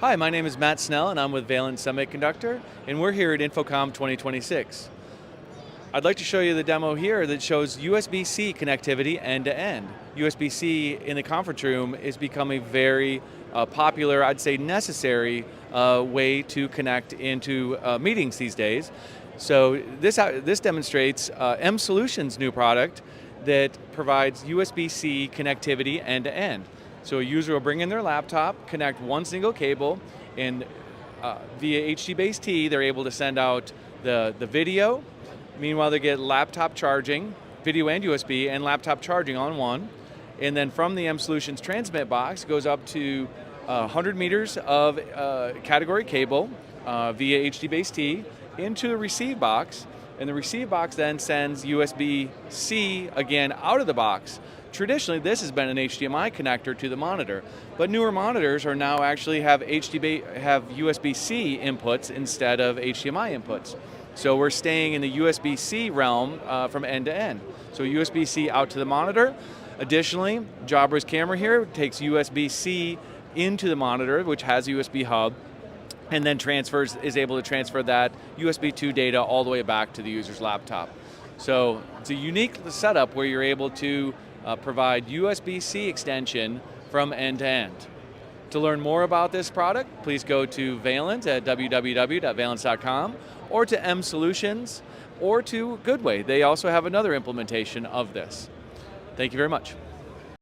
Hi, my name is Matt Snell and I'm with Valens Semiconductor, and we're here at InfoComm 2026. I'd like to show you the demo here that shows USB-C connectivity end-to-end. USB-C in the conference room is becoming very popular, I'd say necessary way to connect into meetings these days. So this demonstrates M Solutions' new product that provides USB-C connectivity end-to-end. So a user will bring in their laptop, connect one single cable, and via HDBaseT, they're able to send out the video. Meanwhile, they get laptop charging, video and USB, and laptop charging on one. And then from the M Solutions transmit box, goes up to 100 meters of category cable via HDBaseT into the receive box. And the receive box then sends USB-C again out of the box. Traditionally, this has been an HDMI connector to the monitor, but newer monitors are now actually have USB-C inputs instead of HDMI inputs. So we're staying in the USB-C realm from end to end. So USB-C out to the monitor. Additionally, Jabra's camera here takes USB-C into the monitor, which has a USB hub, and then is able to transfer that USB 2 data all the way back to the user's laptop. So it's a unique setup where you're able to provide USB-C extension from end to end. To learn more about this product, please go to Valens at www.valens.com, or to M Solutions, or to Goodway. They also have another implementation of this. Thank you very much.